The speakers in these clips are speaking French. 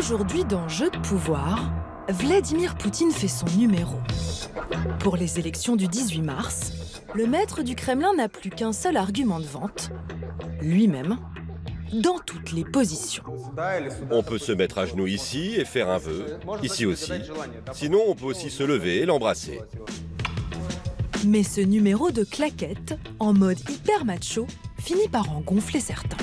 Aujourd'hui, dans Jeux de pouvoir, Vladimir Poutine fait son numéro. Pour les élections du 18 mars, le maître du Kremlin n'a plus qu'un seul argument de vente, lui-même, dans toutes les positions. On peut se mettre à genoux ici et faire un vœu, ici aussi. Sinon, on peut aussi se lever et l'embrasser. Mais ce numéro de claquettes, en mode hyper macho, finit par en gonfler certains.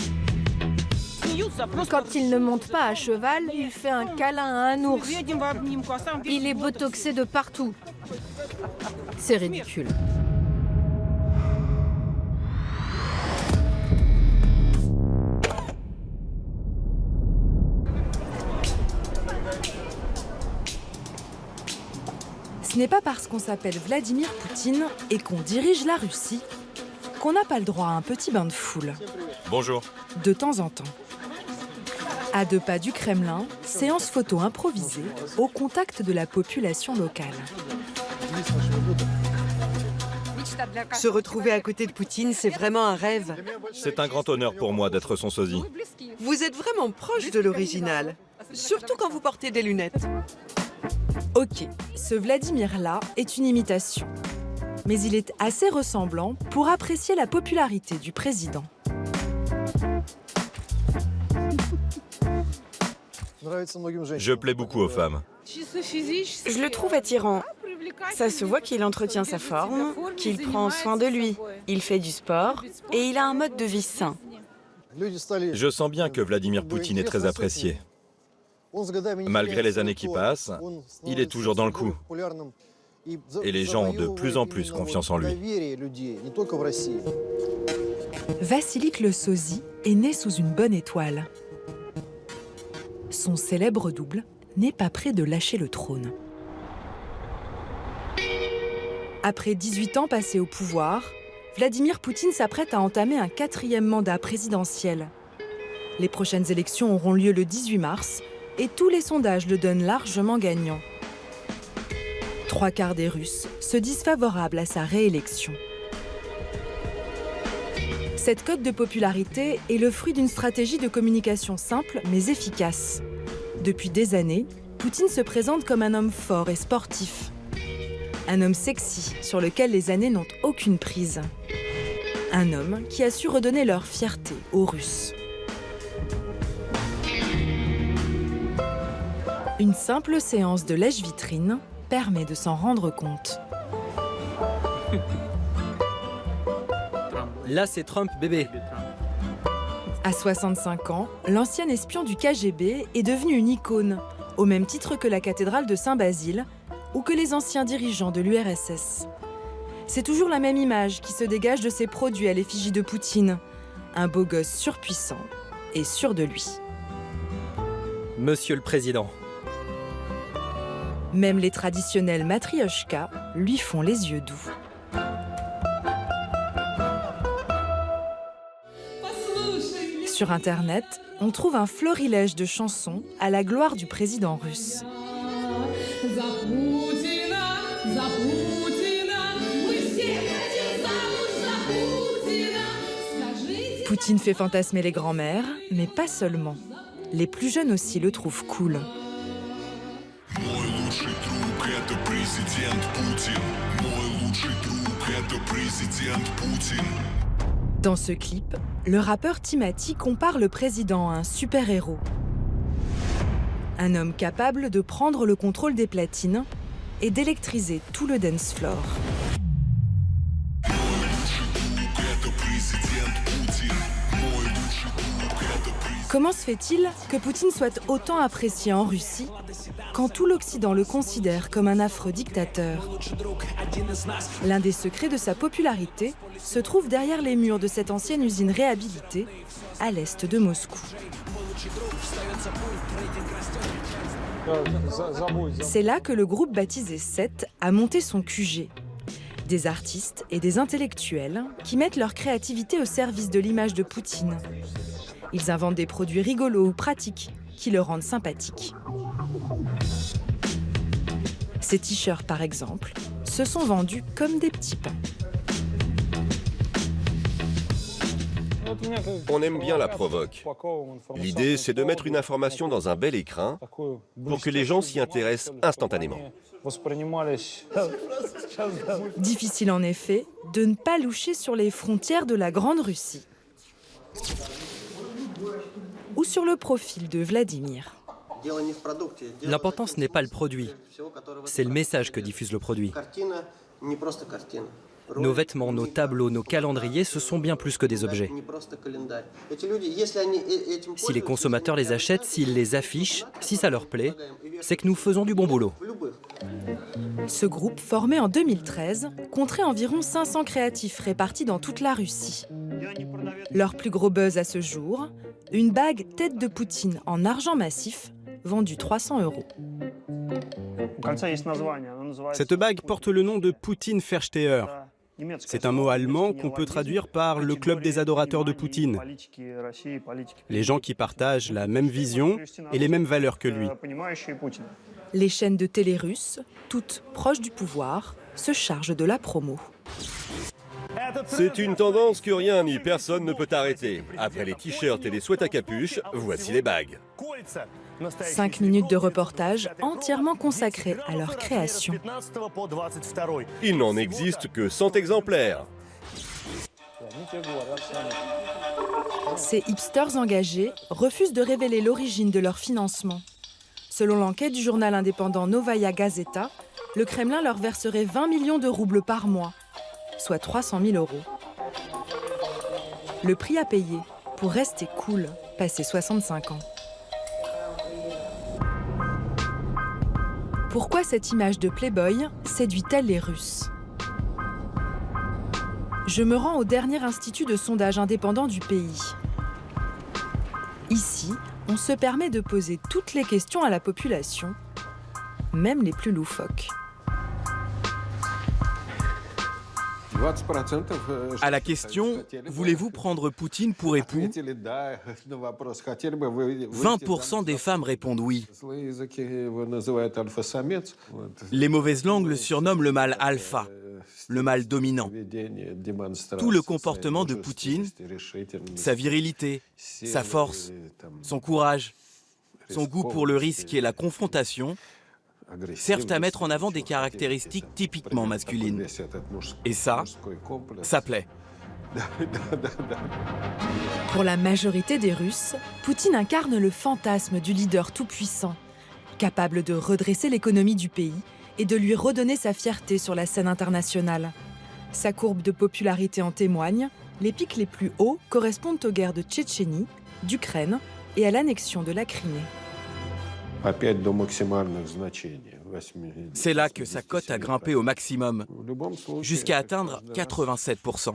Quand il ne monte pas à cheval, il fait un câlin à un ours. Il est botoxé de partout. C'est ridicule. Ce n'est pas parce qu'on s'appelle Vladimir Poutine et qu'on dirige la Russie qu'on n'a pas le droit à un petit bain de foule. Bonjour. De temps en temps. À 2 pas du Kremlin, séance photo improvisée au contact de la population locale. Se retrouver à côté de Poutine, c'est vraiment un rêve. C'est un grand honneur pour moi d'être son sosie. Vous êtes vraiment proche de l'original, surtout quand vous portez des lunettes. Ok, ce Vladimir-là est une imitation. Mais il est assez ressemblant pour apprécier la popularité du président. Je plais beaucoup aux femmes. Je le trouve attirant. Ça se voit qu'il entretient sa forme, qu'il prend soin de lui. Il fait du sport et il a un mode de vie sain. Je sens bien que Vladimir Poutine est très apprécié. Malgré les années qui passent, il est toujours dans le coup. Et les gens ont de plus en plus confiance en lui. Vassilik le sosie est né sous une bonne étoile. Son célèbre double n'est pas près de lâcher le trône. Après 18 ans passés au pouvoir, Vladimir Poutine s'apprête à entamer un 4e mandat présidentiel. Les prochaines élections auront lieu le 18 mars et tous les sondages le donnent largement gagnant. 3/4 des Russes se disent favorables à sa réélection. Cette cote de popularité est le fruit d'une stratégie de communication simple mais efficace. Depuis des années, Poutine se présente comme un homme fort et sportif. Un homme sexy sur lequel les années n'ont aucune prise. Un homme qui a su redonner leur fierté aux Russes. Une simple séance de lèche-vitrine permet de s'en rendre compte. Là, c'est Trump bébé. À 65 ans, l'ancien espion du KGB est devenu une icône, au même titre que la cathédrale de Saint-Basile ou que les anciens dirigeants de l'URSS. C'est toujours la même image qui se dégage de ses produits à l'effigie de Poutine. Un beau gosse surpuissant et sûr de lui. Monsieur le Président. Même les traditionnels matrioshkas lui font les yeux doux. Sur Internet, on trouve un florilège de chansons à la gloire du président russe. Poutine fait fantasmer les grands-mères, mais pas seulement. Les plus jeunes aussi le trouvent cool. Dans ce clip, le rappeur Timati compare le président à un super-héros. Un homme capable de prendre le contrôle des platines et d'électriser tout le dance floor. Comment se fait-il que Poutine soit autant apprécié en Russie quand tout l'Occident le considère comme un affreux dictateur? L'un des secrets de sa popularité se trouve derrière les murs de cette ancienne usine réhabilitée à l'est de Moscou. C'est là que le groupe baptisé 7 a monté son QG. Des artistes et des intellectuels qui mettent leur créativité au service de l'image de Poutine. Ils inventent des produits rigolos ou pratiques qui le rendent sympathique. Ces t-shirts, par exemple, se sont vendus comme des petits pains. On aime bien la provoque. L'idée, c'est de mettre une information dans un bel écrin pour que les gens s'y intéressent instantanément. Difficile en effet de ne pas loucher sur les frontières de la Grande Russie. Ou sur le profil de Vladimir. L'importance n'est pas le produit, c'est le message que diffuse le produit. Nos vêtements, nos tableaux, nos calendriers, ce sont bien plus que des objets. Si les consommateurs les achètent, s'ils les affichent, si ça leur plaît, c'est que nous faisons du bon boulot. Ce groupe, formé en 2013, compterait environ 500 créatifs répartis dans toute la Russie. Leur plus gros buzz à ce jour, une bague tête de Poutine en argent massif, vendue 300 €. Cette bague porte le nom de Poutine Versteher. C'est un mot allemand qu'on peut traduire par le club des adorateurs de Poutine. Les gens qui partagent la même vision et les mêmes valeurs que lui. Les chaînes de télé russes, toutes proches du pouvoir, se chargent de la promo. C'est une tendance que rien ni personne ne peut arrêter. Après les t-shirts et les sweats à capuche, voici les bagues. 5 minutes de reportage entièrement consacrés à leur création. Il n'en existe que 100 exemplaires. Ces hipsters engagés refusent de révéler l'origine de leur financement. Selon l'enquête du journal indépendant Novaya Gazeta, le Kremlin leur verserait 20 millions de roubles par mois, soit 300 000 €. Le prix à payer pour rester cool, passé 65 ans. Pourquoi cette image de playboy séduit-elle les Russes? Je me rends au dernier institut de sondage indépendant du pays. Ici, on se permet de poser toutes les questions à la population, même les plus loufoques. À la question « Voulez-vous prendre Poutine pour époux ?», 20% des femmes répondent oui. Les mauvaises langues le surnomment le mâle alpha, le mâle dominant. Tout le comportement de Poutine, sa virilité, sa force, son courage, son goût pour le risque et la confrontation, servent à mettre en avant des caractéristiques typiquement masculines. Et ça plaît. Pour la majorité des Russes, Poutine incarne le fantasme du leader tout-puissant, capable de redresser l'économie du pays et de lui redonner sa fierté sur la scène internationale. Sa courbe de popularité en témoigne, les pics les plus hauts correspondent aux guerres de Tchétchénie, d'Ukraine et à l'annexion de la Crimée. C'est là que sa cote a grimpé au maximum, jusqu'à atteindre 87%.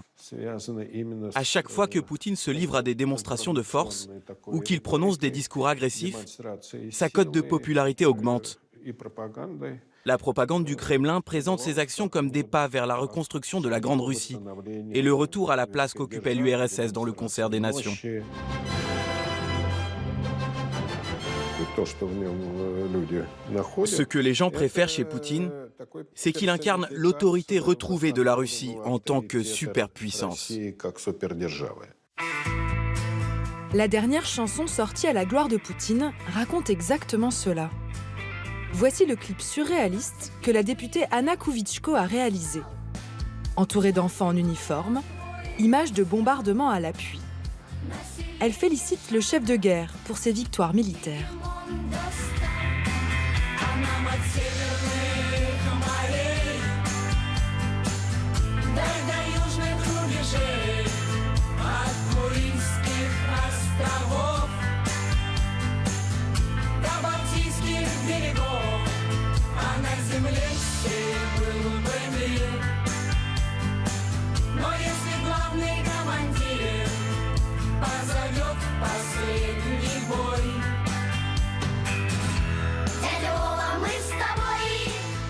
À chaque fois que Poutine se livre à des démonstrations de force ou qu'il prononce des discours agressifs, sa cote de popularité augmente. La propagande du Kremlin présente ces actions comme des pas vers la reconstruction de la Grande Russie et le retour à la place qu'occupait l'URSS dans le concert des nations. Ce que les gens préfèrent chez Poutine, c'est qu'il incarne l'autorité retrouvée de la Russie en tant que superpuissance. La dernière chanson sortie à la gloire de Poutine raconte exactement cela. Voici le clip surréaliste que la députée Anna Kouvitchko a réalisé. Entourée d'enfants en uniforme, images de bombardements à l'appui. Elle félicite le chef de guerre pour ses victoires militaires.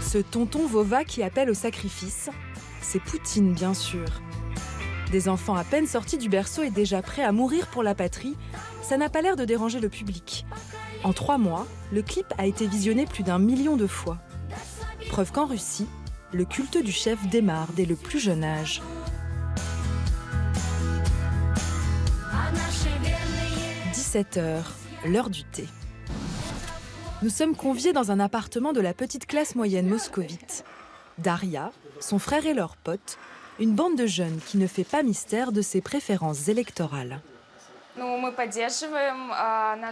Ce tonton Vova qui appelle au sacrifice, c'est Poutine bien sûr. Des enfants à peine sortis du berceau et déjà prêts à mourir pour la patrie, ça n'a pas l'air de déranger le public. En 3 mois, le clip a été visionné plus d'1 million de fois. Preuve qu'en Russie, le culte du chef démarre dès le plus jeune âge. 17 h, l'heure du thé. Nous sommes conviés dans un appartement de la petite classe moyenne moscovite. Daria, son frère et leurs potes, une bande de jeunes qui ne fait pas mystère de ses préférences électorales.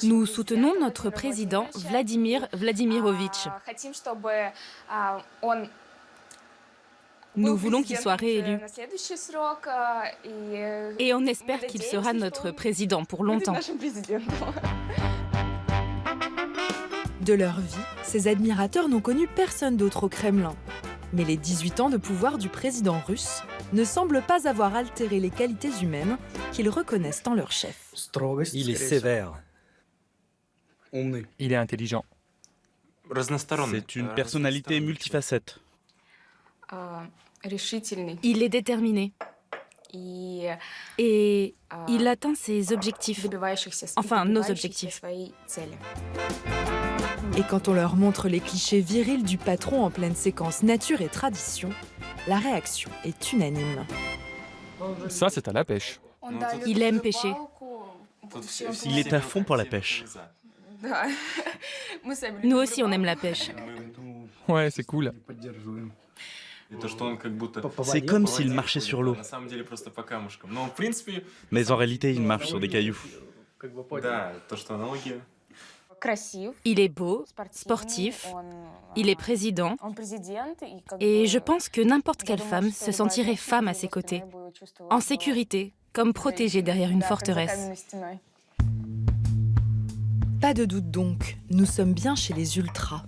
Nous soutenons notre président Vladimir Vladimirovitch. Nous voulons qu'il soit réélu. Et on espère qu'il sera notre président pour longtemps. De leur vie, ces admirateurs n'ont connu personne d'autre au Kremlin. Mais les 18 ans de pouvoir du président russe ne semblent pas avoir altéré les qualités humaines qu'ils reconnaissent en leur chef. Il est sévère. Il est intelligent. C'est une personnalité multifacette. Il est déterminé. Et il atteint ses objectifs. Enfin, nos objectifs. Et quand on leur montre les clichés virils du patron en pleine séquence nature et tradition, la réaction est unanime. Ça, c'est à la pêche. Il aime pêcher. Il est à fond pour la pêche. Nous aussi, on aime la pêche. Ouais, c'est cool. C'est comme s'il marchait sur l'eau. Mais en réalité, il marche sur des cailloux. Il est beau, sportif, il est président, et je pense que n'importe quelle femme se sentirait femme à ses côtés, en sécurité, comme protégée derrière une forteresse. Pas de doute donc, nous sommes bien chez les ultras.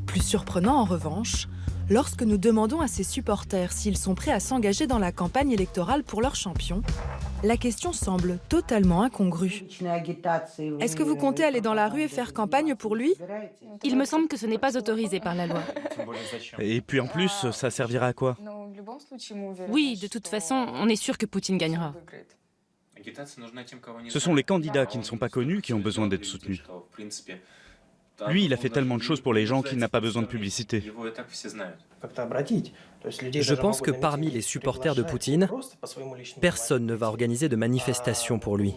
Plus surprenant en revanche, lorsque nous demandons à ses supporters s'ils sont prêts à s'engager dans la campagne électorale pour leur champion, la question semble totalement incongrue. Est-ce que vous comptez aller dans la rue et faire campagne pour lui ? Il me semble que ce n'est pas autorisé par la loi. Et puis en plus, ça servira à quoi? Oui, de toute façon, on est sûr que Poutine gagnera. Ce sont les candidats qui ne sont pas connus qui ont besoin d'être soutenus. Lui, il a fait tellement de choses pour les gens qu'il n'a pas besoin de publicité. Je pense que parmi les supporters de Poutine, personne ne va organiser de manifestation pour lui.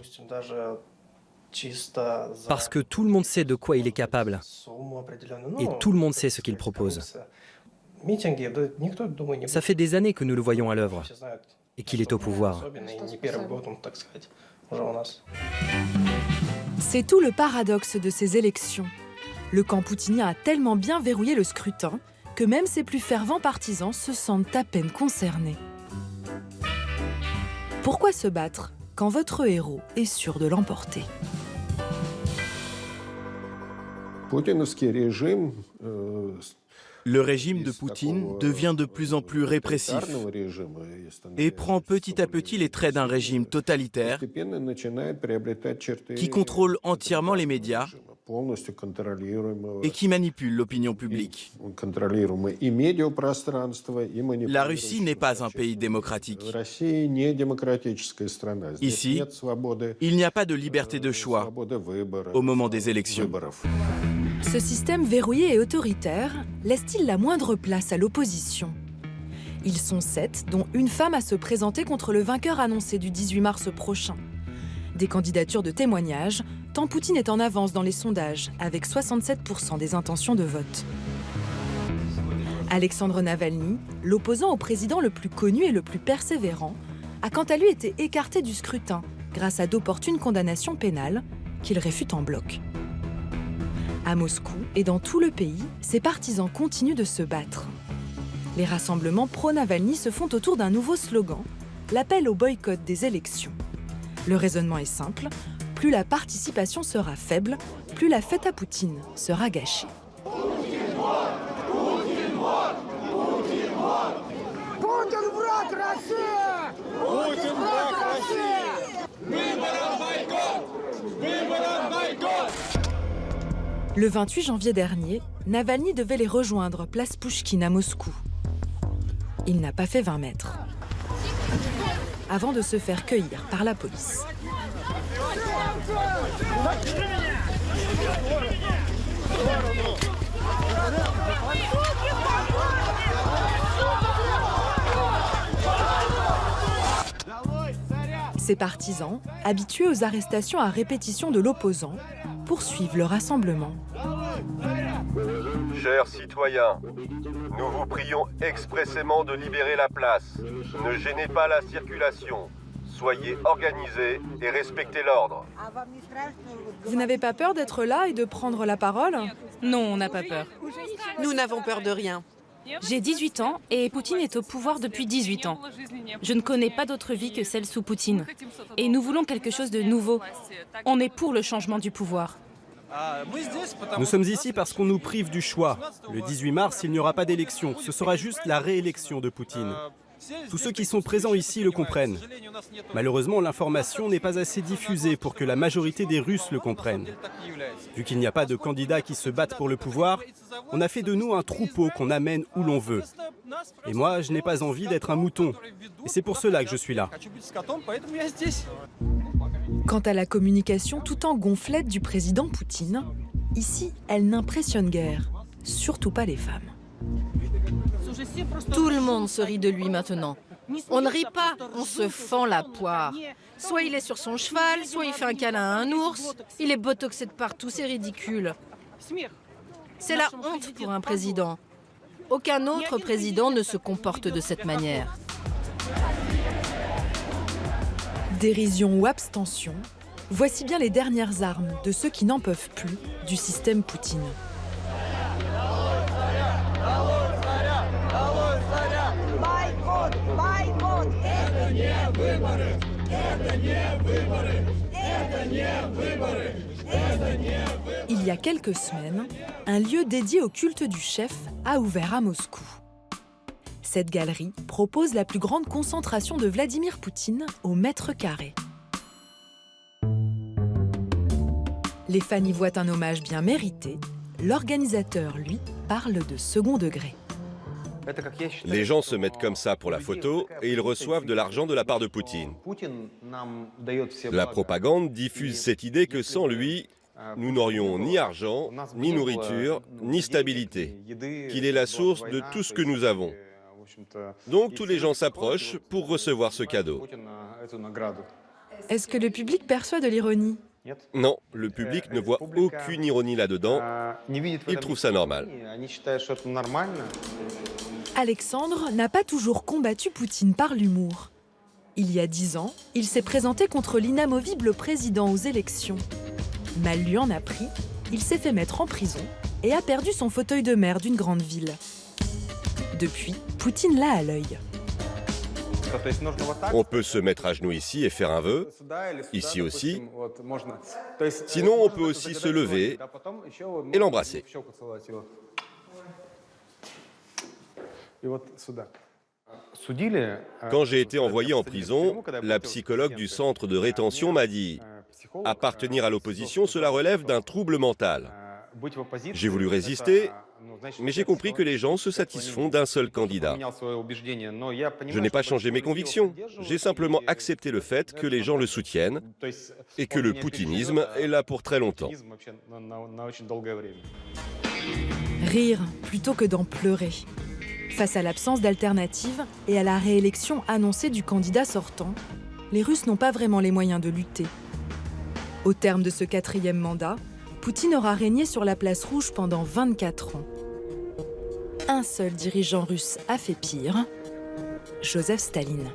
Parce que tout le monde sait de quoi il est capable. Et tout le monde sait ce qu'il propose. Ça fait des années que nous le voyons à l'œuvre et qu'il est au pouvoir. C'est tout le paradoxe de ces élections. Le camp poutinien a tellement bien verrouillé le scrutin que même ses plus fervents partisans se sentent à peine concernés. Pourquoi se battre quand votre héros est sûr de l'emporter ? Le régime de Poutine devient de plus en plus répressif et prend petit à petit les traits d'un régime totalitaire qui contrôle entièrement les médias et qui manipule l'opinion publique. La Russie n'est pas un pays démocratique. Ici, il n'y a pas de liberté de choix au moment des élections. Ce système verrouillé et autoritaire laisse-t-il la moindre place à l'opposition ? Ils sont 7, dont une femme à se présenter contre le vainqueur annoncé du 18 mars prochain. Des candidatures de témoignages, tant Poutine est en avance dans les sondages, avec 67% des intentions de vote. Alexandre Navalny, l'opposant au président le plus connu et le plus persévérant, a quant à lui été écarté du scrutin grâce à d'opportunes condamnations pénales qu'il réfute en bloc. À Moscou et dans tout le pays, ses partisans continuent de se battre. Les rassemblements pro-Navalny se font autour d'un nouveau slogan, l'appel au boycott des élections. Le raisonnement est simple, plus la participation sera faible, plus la fête à Poutine sera gâchée. Le 28 janvier dernier, Navalny devait les rejoindre place Pouchkine à Moscou. Il n'a pas fait 20 mètres, avant de se faire cueillir par la police. Ses partisans, habitués aux arrestations à répétition de l'opposant, poursuivent le rassemblement. Chers citoyens, nous vous prions expressément de libérer la place. Ne gênez pas la circulation. Soyez organisés et respectez l'ordre. Vous n'avez pas peur d'être là et de prendre la parole? Non, on n'a pas peur. Nous n'avons peur de rien. J'ai 18 ans et Poutine est au pouvoir depuis 18 ans. Je ne connais pas d'autre vie que celle sous Poutine. Et nous voulons quelque chose de nouveau. On est pour le changement du pouvoir. Nous sommes ici parce qu'on nous prive du choix. Le 18 mars, il n'y aura pas d'élection. Ce sera juste la réélection de Poutine. Tous ceux qui sont présents ici le comprennent. Malheureusement, l'information n'est pas assez diffusée pour que la majorité des Russes le comprennent. Vu qu'il n'y a pas de candidats qui se battent pour le pouvoir, on a fait de nous un troupeau qu'on amène où l'on veut. Et moi, je n'ai pas envie d'être un mouton. Et c'est pour cela que je suis là. Quant à la communication tout en gonflette du président Poutine, ici, elle n'impressionne guère, surtout pas les femmes. Tout le monde se rit de lui maintenant. On ne rit pas, on se fend la poire. Soit il est sur son cheval, soit il fait un câlin à un ours. Il est botoxé de partout, c'est ridicule. C'est la honte pour un président. Aucun autre président ne se comporte de cette manière. Dérision ou abstention, voici bien les dernières armes de ceux qui n'en peuvent plus du système Poutine. Il y a quelques semaines, un lieu dédié au culte du chef a ouvert à Moscou. Cette galerie propose la plus grande concentration de Vladimir Poutine au mètre carré. Les fans y voient un hommage bien mérité. L'organisateur, lui, parle de second degré. Les gens se mettent comme ça pour la photo et ils reçoivent de l'argent de la part de Poutine. La propagande diffuse cette idée que sans lui, nous n'aurions ni argent, ni nourriture, ni stabilité, qu'il est la source de tout ce que nous avons. Donc tous les gens s'approchent pour recevoir ce cadeau. Est-ce que le public perçoit de l'ironie? Non, le public ne voit aucune ironie là-dedans. Il trouve ça normal. Alexandre n'a pas toujours combattu Poutine par l'humour. Il y a 10 ans, il s'est présenté contre l'inamovible président aux élections. Mal lui en a pris, il s'est fait mettre en prison et a perdu son fauteuil de maire d'une grande ville. Depuis, Poutine l'a à l'œil. On peut se mettre à genoux ici et faire un vœu, ici aussi. Sinon, on peut aussi se lever et l'embrasser. Quand j'ai été envoyé en prison, la psychologue du centre de rétention m'a dit « Appartenir à l'opposition, cela relève d'un trouble mental ». J'ai voulu résister, mais j'ai compris que les gens se satisfont d'un seul candidat. Je n'ai pas changé mes convictions, j'ai simplement accepté le fait que les gens le soutiennent et que le poutinisme est là pour très longtemps. Rire plutôt que d'en pleurer. Face à l'absence d'alternative et à la réélection annoncée du candidat sortant, les Russes n'ont pas vraiment les moyens de lutter. Au terme de ce 4e mandat, Poutine aura régné sur la place rouge pendant 24 ans. Un seul dirigeant russe a fait pire, Joseph Staline.